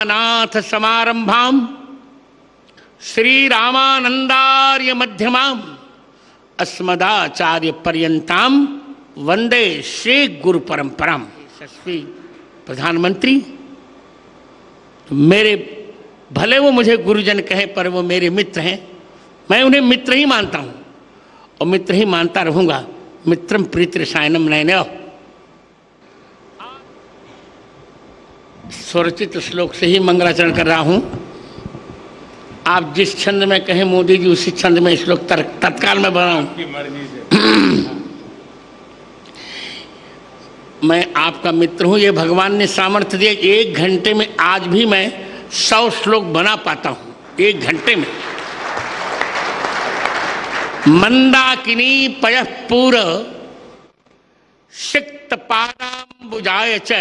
नाथ समारंभाम श्री रामानंदार्य मध्यमाम अस्मदाचार्य पर्यंताम वंदे श्री गुरु परंपराम। यशस्वी प्रधानमंत्री, मेरे भले वो मुझे गुरुजन कहे पर वो मेरे मित्र हैं। मैं उन्हें मित्र ही मानता हूँ और मित्र ही मानता रहूँगा। मित्रम प्रीति रसायनम नयनयो। स्वरचित श्लोक से ही मंगलाचरण कर रहा हूँ। आप जिस छंद में कहें मोदी जी उसी छंद में श्लोक तत्काल में बनाऊं। मैं आपका मित्र हूँ, ये भगवान ने सामर्थ्य दिया। 1 घंटे में आज भी मैं 100 श्लोक बना पाता हूँ। 1 घंटे में। मंदाकिनी पयः पूर सिक्त पादाम्बुजाय च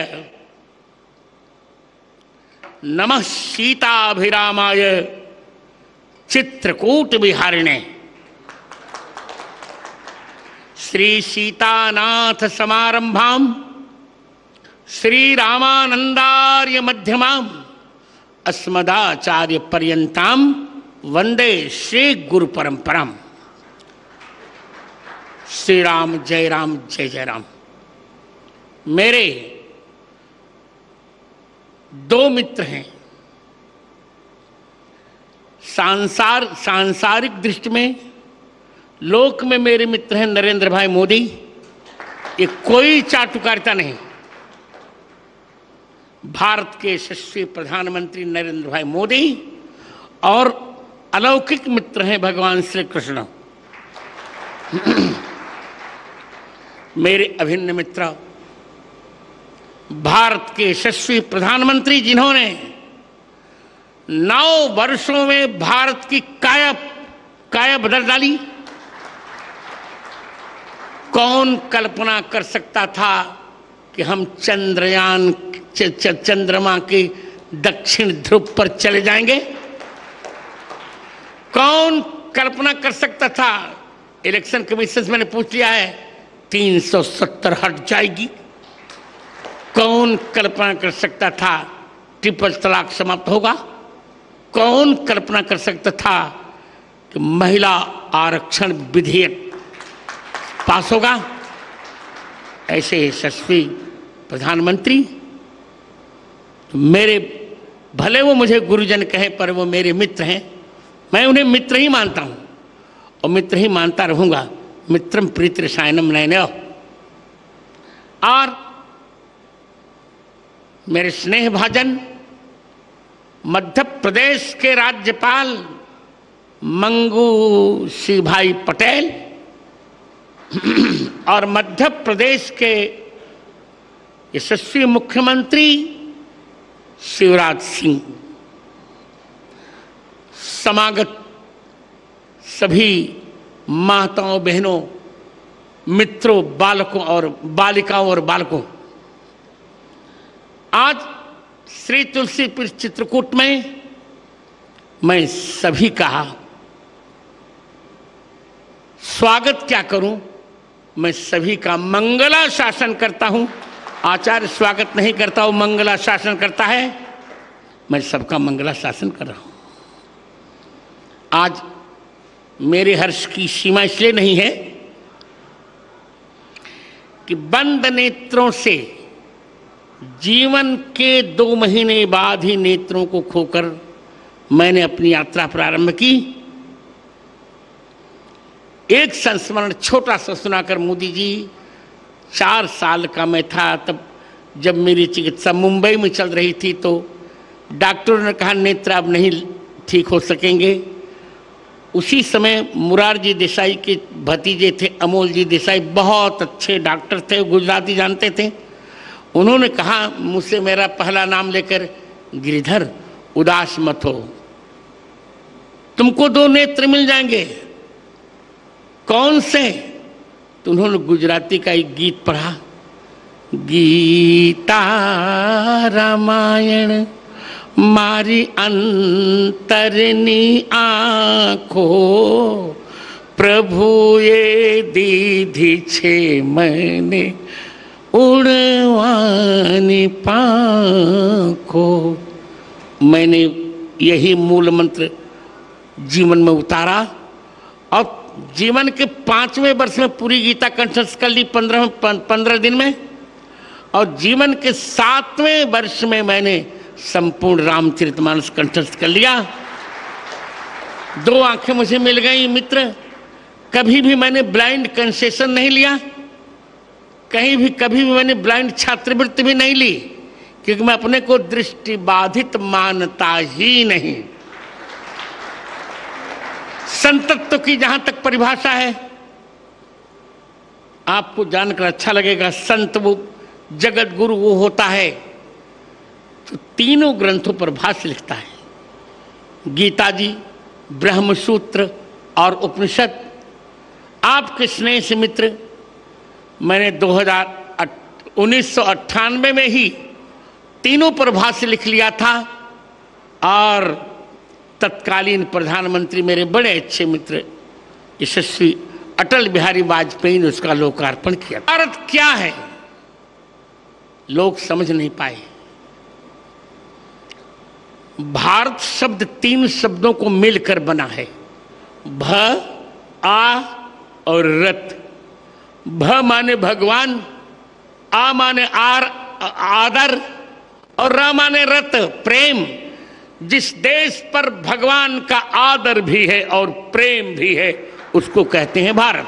नमः सीताभिरामाय चित्रकूट विहारिणे। श्री सीतानाथ समारंभाम श्री रामानंदार्य मध्यमाम अस्मदाचार्य पर्यंताम वंदे श्री गुरु परंपराम। श्री राम जय राम जय जय राम। मेरे 2 मित्र हैं। सांसारिक दृष्टि में लोक में मेरे मित्र हैं नरेंद्र भाई मोदी। ये कोई चाटुकारिता नहीं। भारत के यशस्वी प्रधानमंत्री नरेंद्र भाई मोदी और अलौकिक मित्र हैं भगवान श्री कृष्ण। मेरे अभिन्न मित्र भारत के यशस्वी प्रधानमंत्री, जिन्होंने 9 वर्षों में भारत की काया बदल डाली। कौन कल्पना कर सकता था कि हम चंद्रमा के दक्षिण ध्रुव पर चले जाएंगे? कौन कल्पना कर सकता था? इलेक्शन कमीशन से मैंने पूछ लिया है, 370 हट जाएगी। कौन कल्पना कर सकता था ट्रिपल तलाक समाप्त होगा? कौन कल्पना कर सकता था कि महिला आरक्षण विधेयक पास होगा? ऐसे यशस्वी प्रधानमंत्री, मेरे भले वो मुझे गुरुजन कहे पर वो मेरे मित्र हैं। मैं उन्हें मित्र ही मानता हूँ और मित्र ही मानता रहूँगा। मित्रम प्रीति रसायनम नयनयो। और मेरे स्नेह भाजन मध्य प्रदेश के राज्यपाल मंगू सिंह भाई पटेल और मध्य प्रदेश के यशस्वी मुख्यमंत्री शिवराज सिंह, समागत सभी माताओं बहनों मित्रों बालकों और बालिकाओं और बालकों, आज श्री तुलसीपुर चित्रकूट में मैं सभी का स्वागत क्या करूं। मैं सभी का मंगला शासन करता हूं। आचार्य स्वागत नहीं करता हूं, मंगला शासन करता है। मैं सबका मंगला शासन कर रहा हूं। आज मेरे हर्ष की सीमा इसलिए नहीं है कि बंद नेत्रों से जीवन के 2 महीने बाद ही नेत्रों को खोकर मैंने अपनी यात्रा प्रारंभ की। एक संस्मरण छोटा सा सुनाकर मोदी जी, 4 साल का मैं था तब, जब मेरी चिकित्सा मुंबई में चल रही थी, तो डॉक्टरों ने कहा नेत्र अब नहीं ठीक हो सकेंगे। उसी समय मुरारजी देसाई के भतीजे थे अमोल जी देसाई, बहुत अच्छे डॉक्टर थे, गुजराती जानते थे। उन्होंने कहा मुझसे, मेरा पहला नाम लेकर, गिरिधर उदास मत हो, तुमको 2 नेत्र मिल जाएंगे। कौन से? तो उन्होंने गुजराती का एक गीत पढ़ा, गीता रामायण मारी अंतरनी आँखो, प्रभु ये दीधी छे मैंने उड़वानी पाखो। मैंने यही मूल मंत्र जीवन में उतारा और जीवन के 5वें वर्ष में पूरी गीता कंठस्थ कर ली 15 दिन में, और जीवन के 7वें वर्ष में मैंने संपूर्ण रामचरितमानस कंठस्थ कर लिया। 2 आंखें मुझे मिल गई मित्र। कभी भी मैंने ब्लाइंड कंसेशन नहीं लिया, कभी भी मैंने ब्लाइंड छात्रवृत्ति भी नहीं ली, क्योंकि मैं अपने को दृष्टि बाधित मानता ही नहीं। संतत्व की जहां तक परिभाषा है, आपको जानकर अच्छा लगेगा। संत वो जगत गुरु वो होता है तो तीनों ग्रंथों पर भाष्य लिखता है, गीता जी, ब्रह्मसूत्र और उपनिषद। आपके स्नेह से मित्र मैंने 1998 में ही तीनों पर भाष्य लिख लिया था, और तत्कालीन प्रधानमंत्री मेरे बड़े अच्छे मित्र यशस्वी अटल बिहारी वाजपेयी ने उसका लोकार्पण किया। भारत क्या है लोग समझ नहीं पाए। भारत शब्द 3 शब्दों को मिलकर बना है, भ, आ और रत। भ माने भगवान, आ माने आदर, और र माने रत, प्रेम। जिस देश पर भगवान का आदर भी है और प्रेम भी है उसको कहते हैं भारत।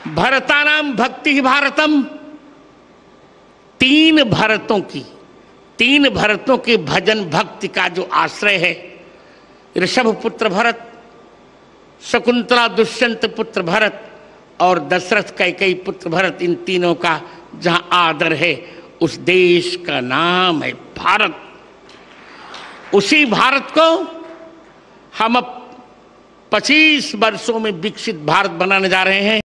भरतानाम भक्ति भारतम। 3 भरतों के भजन भक्ति का जो आश्रय है, ऋषभ पुत्र भरत, शकुंतला दुष्यंत पुत्र भरत और दशरथ कैकेयी पुत्र भरत, इन तीनों का जहां आदर है उस देश का नाम है भारत। उसी भारत को हम अब 25 वर्षों में विकसित भारत बनाने जा रहे हैं।